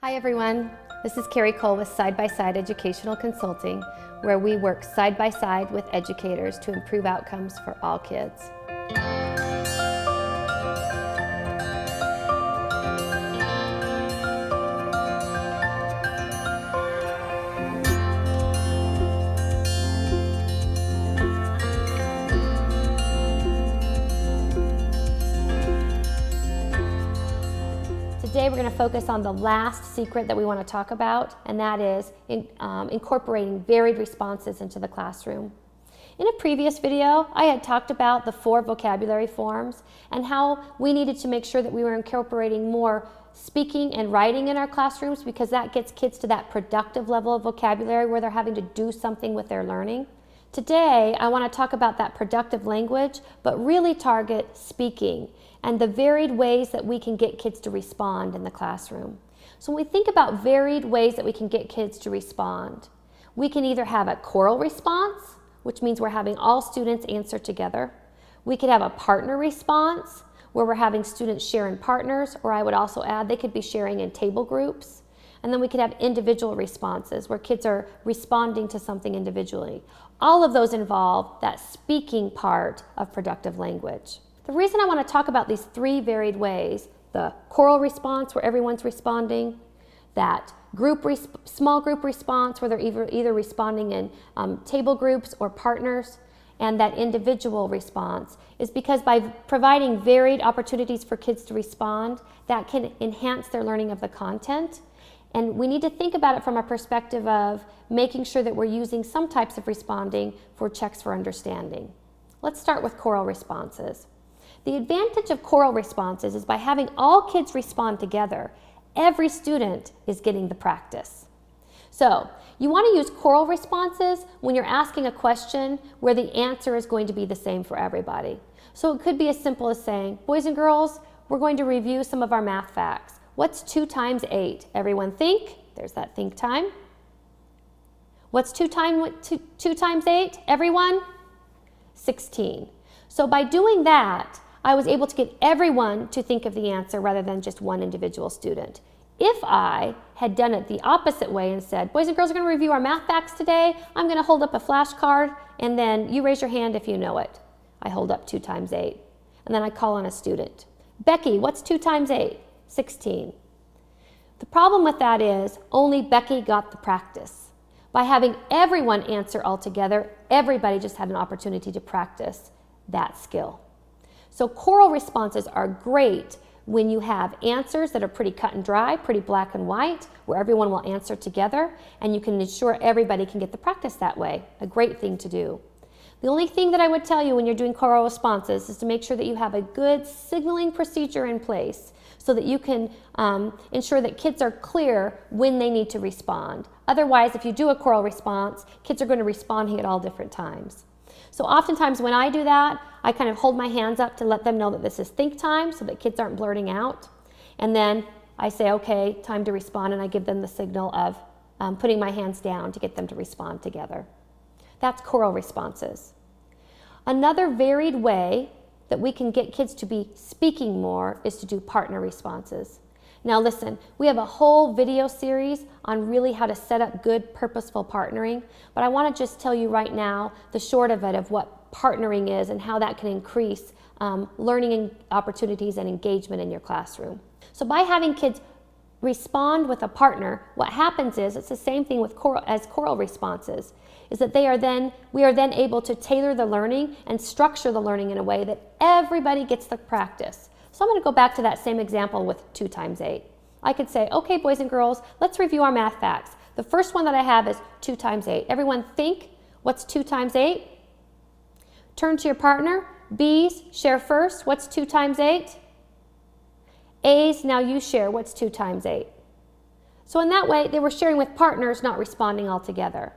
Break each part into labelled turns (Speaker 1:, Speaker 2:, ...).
Speaker 1: Hi everyone, this is Carrie Cole with Side by Side Educational Consulting, where we work side by side with educators to improve outcomes for all kids. Today we're going to focus on the last secret that we want to talk about, and that is incorporating varied responses into the classroom. In a previous video, I had talked about the 4 vocabulary forms and how we needed to make sure that we were incorporating more speaking and writing in our classrooms because that gets kids to that productive level of vocabulary where they're having to do something with their learning. Today, I want to talk about that productive language, but really target speaking and the varied ways that we can get kids to respond in the classroom. So when we think about varied ways that we can get kids to respond, we can either have a choral response, which means we're having all students answer together. We could have a partner response, where we're having students share in partners, or I would also add they could be sharing in table groups. And then we could have individual responses, where kids are responding to something individually. All of those involve that speaking part of productive language. The reason I want to talk about these 3 varied ways, the choral response where everyone's responding, that small group response where they're either responding in table groups or partners, and that individual response is because by providing varied opportunities for kids to respond, that can enhance their learning of the content. And we need to think about it from a perspective of making sure that we're using some types of responding for checks for understanding. Let's start with choral responses. The advantage of choral responses is by having all kids respond together, every student is getting the practice. So you want to use choral responses when you're asking a question where the answer is going to be the same for everybody. So it could be as simple as saying, boys and girls, we're going to review some of our math facts. What's 2 times 8? Everyone think. There's that think time. What's 2 times 8? Everyone? 16. So by doing that, I was able to get everyone to think of the answer rather than just one individual student. If I had done it the opposite way and said, boys and girls are going to review our math facts today, I'm going to hold up a flashcard and then you raise your hand if you know it. I hold up 2 times 8. And then I call on a student. Becky, what's 2 times 8? 16. The problem with that is only Becky got the practice. By having everyone answer all together, everybody just had an opportunity to practice that skill. So choral responses are great when you have answers that are pretty cut and dry, pretty black and white, where everyone will answer together, and you can ensure everybody can get the practice that way. A great thing to do. The only thing that I would tell you when you're doing choral responses is to make sure that you have a good signaling procedure in place so that you can ensure that kids are clear when they need to respond. Otherwise, if you do a choral response, kids are going to be responding at all different times. So oftentimes when I do that, I kind of hold my hands up to let them know that this is think time so that kids aren't blurting out. And then I say, okay, time to respond, and I give them the signal of putting my hands down to get them to respond together. That's choral responses. Another varied way that we can get kids to be speaking more is to do partner responses. Now listen, we have a whole video series on really how to set up good purposeful partnering, but I want to just tell you right now the short of it of what partnering is and how that can increase learning opportunities and engagement in your classroom. So by having kids respond with a partner, what happens is, it's the same thing with choral responses, is that we are then able to tailor the learning and structure the learning in a way that everybody gets the practice. So I'm going to go back to that same example with 2 times 8. I could say, okay, boys and girls, let's review our math facts. The first one that I have is 2 times 8. Everyone think, what's 2 times 8? Turn to your partner. B's, share first. What's 2 times 8? A's, now you share. What's 2 times 8? So in that way, they were sharing with partners, not responding all together.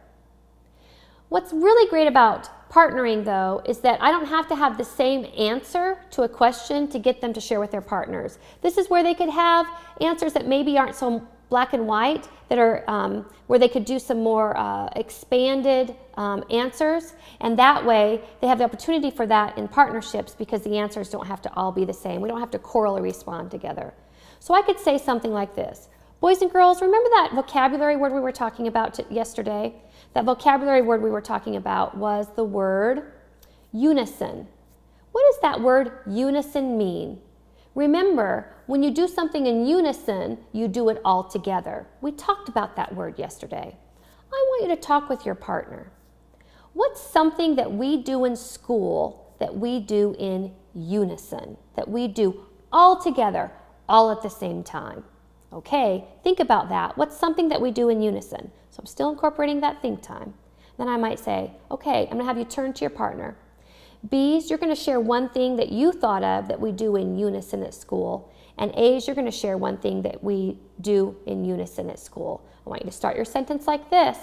Speaker 1: What's really great about partnering, though, is that I don't have to have the same answer to a question to get them to share with their partners. This is where they could have answers that maybe aren't so black and white, that are where they could do some more expanded answers, and that way they have the opportunity for that in partnerships because the answers don't have to all be the same. We don't have to chorally respond together. So I could say something like this: Boys and girls, remember that vocabulary word we were talking about yesterday? That vocabulary word we were talking about was the word unison. What does that word unison mean? Remember, when you do something in unison, you do it all together. We talked about that word yesterday. I want you to talk with your partner. What's something that we do in school that we do in unison, that we do all together, all at the same time? Okay, think about that. What's something that we do in unison? So I'm still incorporating that think time. Then I might say, okay, I'm going to have you turn to your partner. B's, you're going to share one thing that you thought of that we do in unison at school. And A's, you're going to share one thing that we do in unison at school. I want you to start your sentence like this.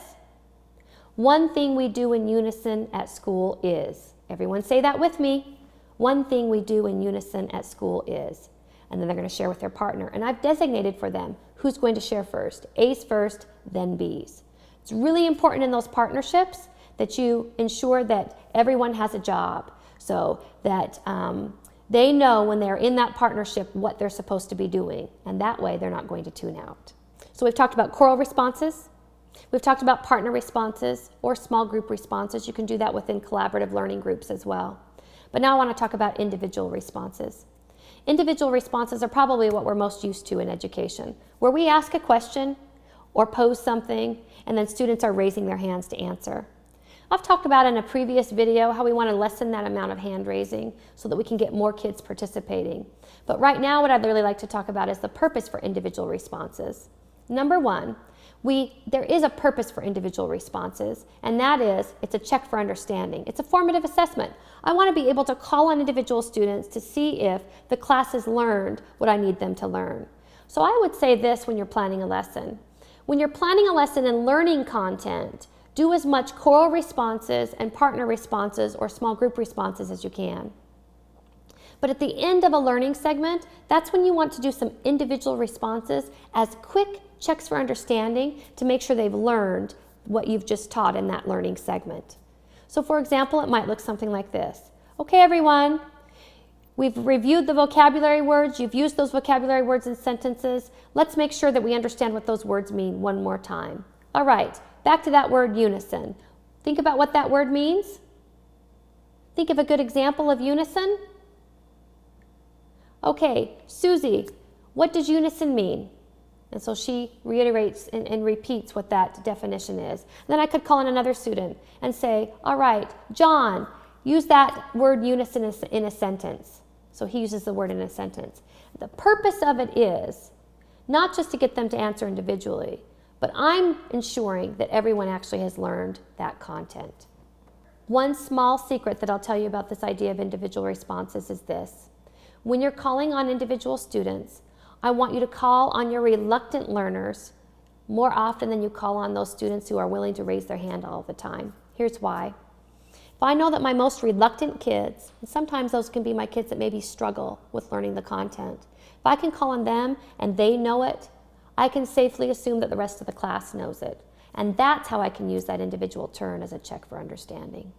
Speaker 1: One thing we do in unison at school is. Everyone say that with me. One thing we do in unison at school is. And then they're going to share with their partner. And I've designated for them who's going to share first. A's first, then B's. It's really important in those partnerships that you ensure that everyone has a job so that they know when they're in that partnership what they're supposed to be doing. And that way they're not going to tune out. So we've talked about choral responses. We've talked about partner responses or small group responses. You can do that within collaborative learning groups as well. But now I want to talk about individual responses. Individual responses are probably what we're most used to in education, where we ask a question or pose something and then students are raising their hands to answer. I've talked about in a previous video how we want to lessen that amount of hand raising so that we can get more kids participating. But right now what I'd really like to talk about is the purpose for individual responses. Number one, there is a purpose for individual responses, and that is it's a check for understanding. It's a formative assessment. I want to be able to call on individual students to see if the class has learned what I need them to learn. So I would say this when you're planning a lesson. When you're planning a lesson and learning content, do as much choral responses and partner responses or small group responses as you can. But at the end of a learning segment, that's when you want to do some individual responses as quick checks for understanding to make sure they've learned what you've just taught in that learning segment. So for example, it might look something like this. Okay, everyone, we've reviewed the vocabulary words. You've used those vocabulary words in sentences. Let's make sure that we understand what those words mean one more time. All right, back to that word unison. Think about what that word means. Think of a good example of unison. Okay, Susie, what does unison mean? And so she reiterates and repeats what that definition is. And then I could call in another student and say, all right, John, use that word unison in a sentence. So he uses the word in a sentence. The purpose of it is not just to get them to answer individually, but I'm ensuring that everyone actually has learned that content. One small secret that I'll tell you about this idea of individual responses is this. When you're calling on individual students, I want you to call on your reluctant learners more often than you call on those students who are willing to raise their hand all the time. Here's why. If I know that my most reluctant kids, and sometimes those can be my kids that maybe struggle with learning the content, if I can call on them and they know it, I can safely assume that the rest of the class knows it. And that's how I can use that individual turn as a check for understanding.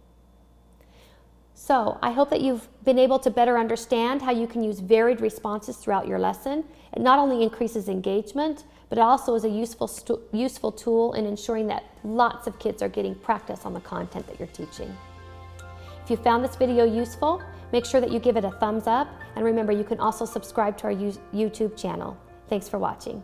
Speaker 1: So I hope that you've been able to better understand how you can use varied responses throughout your lesson. It not only increases engagement, but it also is a useful tool in ensuring that lots of kids are getting practice on the content that you're teaching. If you found this video useful, make sure that you give it a thumbs up, and remember you can also subscribe to our YouTube channel. Thanks for watching.